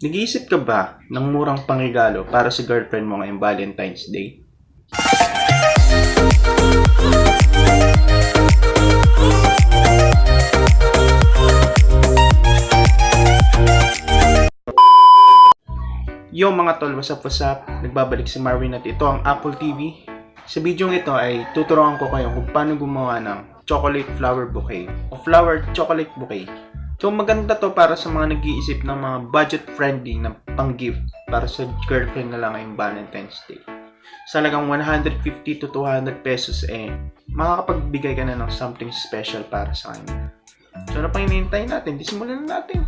Nag-iisip ka ba ng murang pangregalo para sa girlfriend mo ngayong Valentine's Day? Yo mga tol, what's up? Nagbabalik si Marvin at ito ang Apple TV. Sa video ito ay tuturuan ko kayo kung paano gumawa ng chocolate flower bouquet o flower chocolate bouquet. So maganda to para sa mga nag-iisip ng mga budget friendly na pang-gift para sa girlfriend na lang ngayong Valentine's Day. Sa halagang 150 to 200 pesos makakapagbigay ka na ng something special para sa kanya. So ano pang hinihintay natin? Simulan na natin.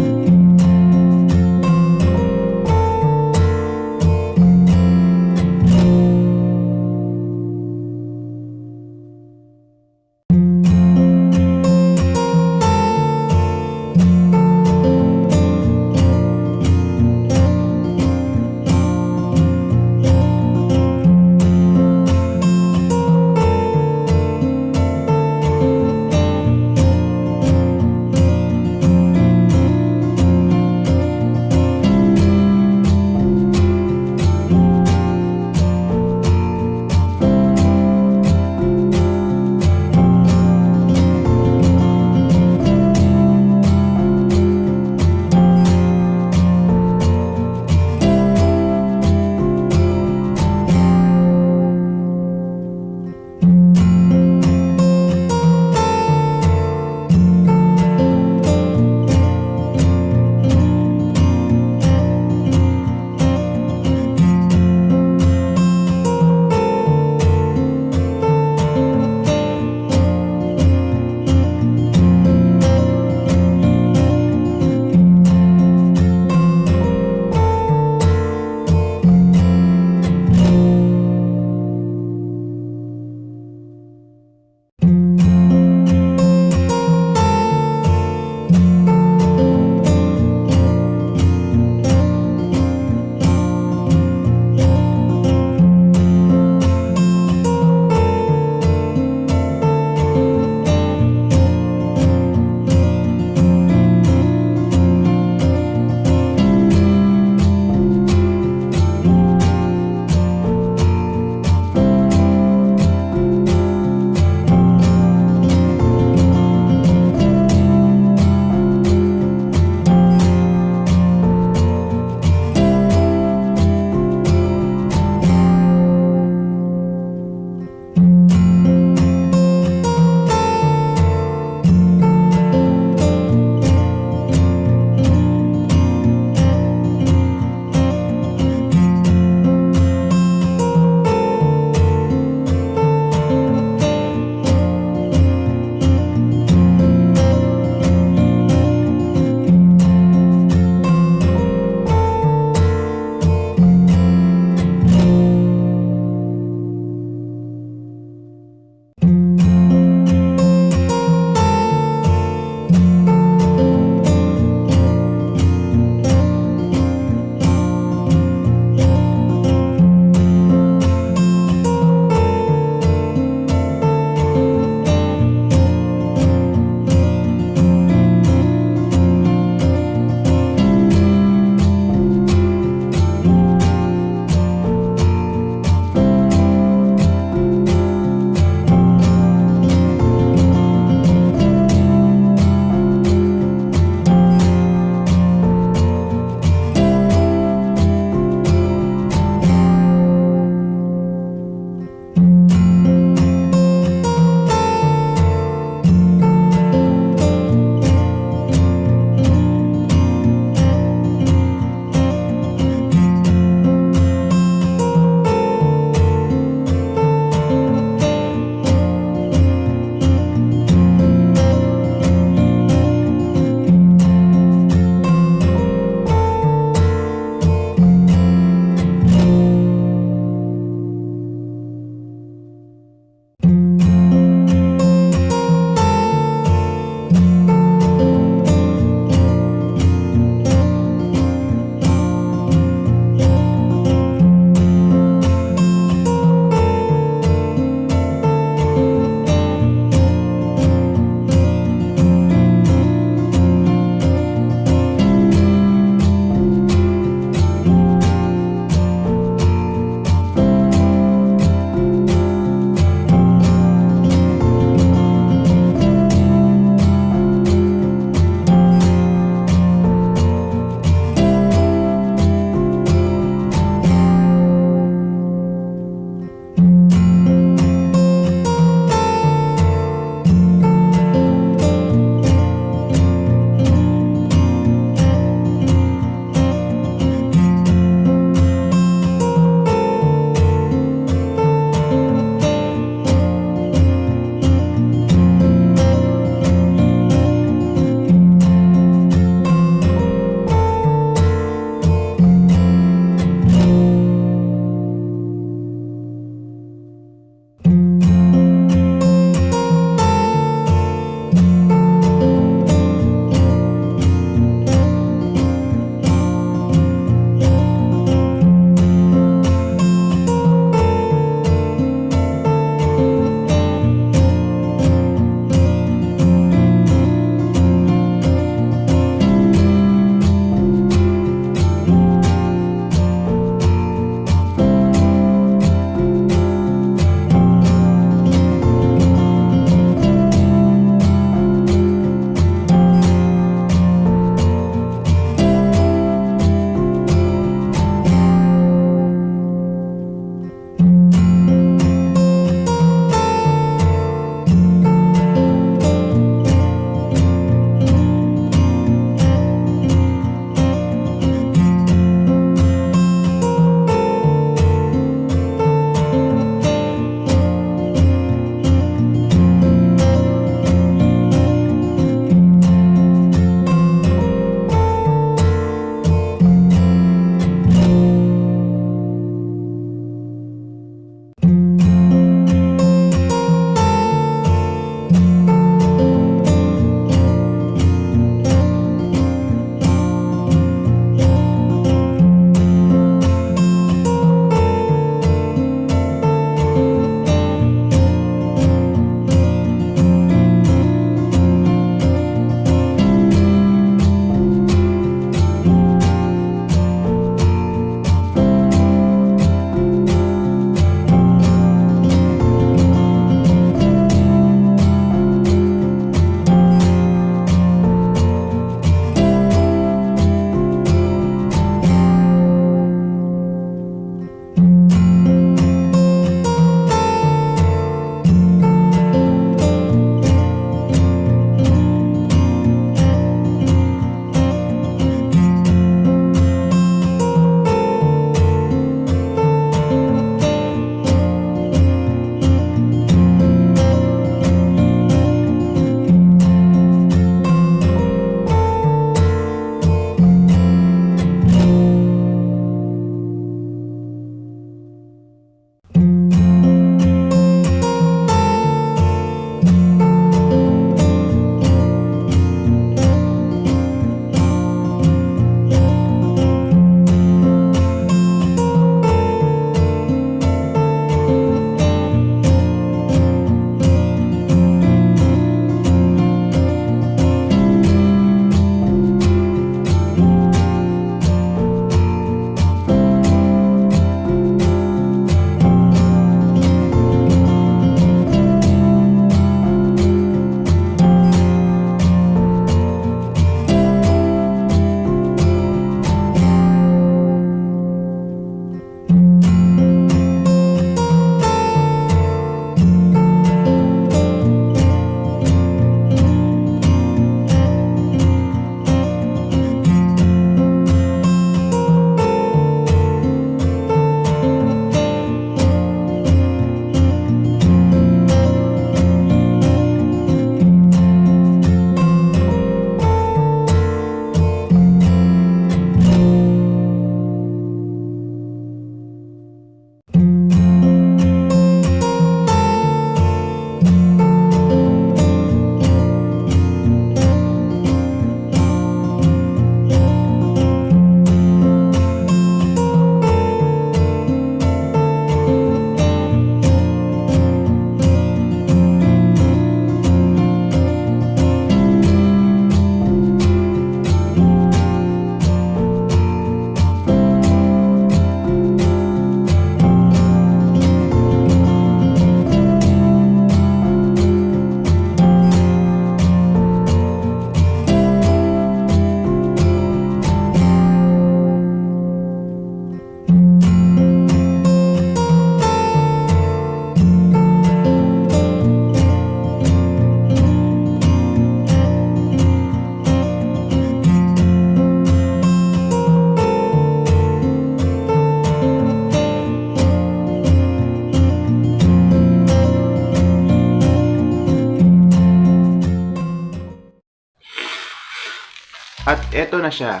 At eto na siya.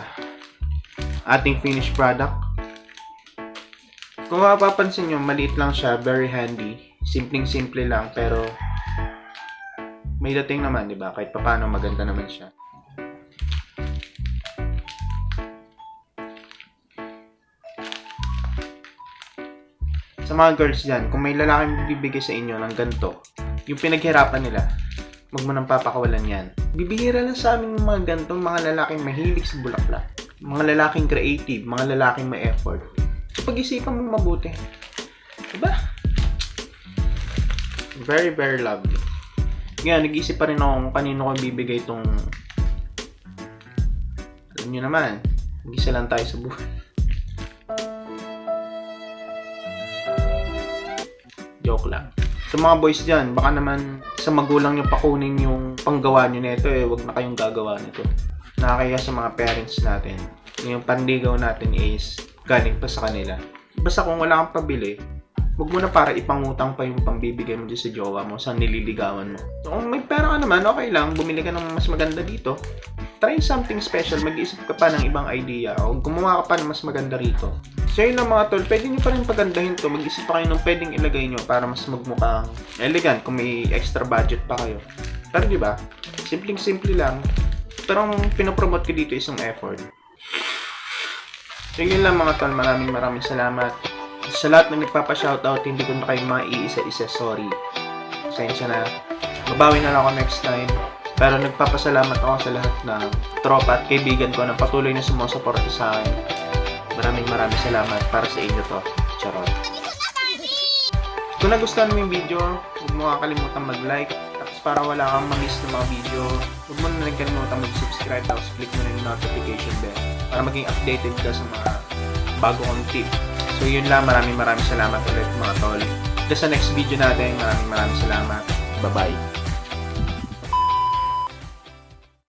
Ating finished product. Kung mapapansin nyo, maliit lang siya. Very handy. Simpleng-simple lang, pero may dating naman, di ba? Kahit papaano, maganda naman siya. Sa mga girls dyan, kung may lalaking bibigay sa inyo ng ganito, yung pinaghirapan nila, huwag mo nang papakawalan yan. Bibihira lang sa amin yung mga ganitong mga lalaking mahilig sa bulaklak. Mga lalaking creative, mga lalaking may effort. So, pag-isipan mong mabuti. Diba? Very, very lovely. Ngayon, nag-iisip pa rin ako kung kanino ko bibigay itong... Alam nyo naman, mag-isa lang tayo sa buhay. Joke lang. Sa mga boys dyan, baka naman sa magulang nyo pakunin yung panggawa nyo nito, wag na kayong gagawa nito. Nakakaya sa mga parents natin. Yung panligaw natin is galing pa sa kanila. Basta kung wala kang pabili, wag mo na para ipangutang pa yung pambibigay mo dyan sa jowa mo, sa nililigawan mo. So, kung may pera ka naman, okay lang, bumili ka ng mas maganda dito. Try something special, mag-iisip ka pa ng ibang idea, o gumawa ka pa ng mas maganda rito. So yun lang mga tol, pwede nyo pa rin pagandahin to. Mag-isip pa kayo ng pwedeng ilagay nyo para mas magmukhang elegant kung may extra budget pa kayo. Pero diba, simpleng-simple lang. Pero ang pinopromote ko dito is yung effort. So yun lang mga tol, maraming salamat. Sa lahat na nagpapa-shoutout, hindi ko na kayo maiisa-isa, sorry. Pasensya na. Babawi na lang ako next time. Pero nagpapasalamat ako sa lahat ng tropa at kaibigan ko na patuloy na sumusuporta sa akin. Maraming salamat para sa inyo to. Charot. Kung nagustuhan mo yung video, huwag mo kakalimutan mag-like. Tapos para wala kang ma-miss ng mga video, huwag mo na kalimutan mag-subscribe. Tapos click mo na yung notification bell para maging updated ka sa mga bago kong tip. So yun lang, maraming salamat ulit mga tol. Sa next video natin, maraming salamat. Bye-bye.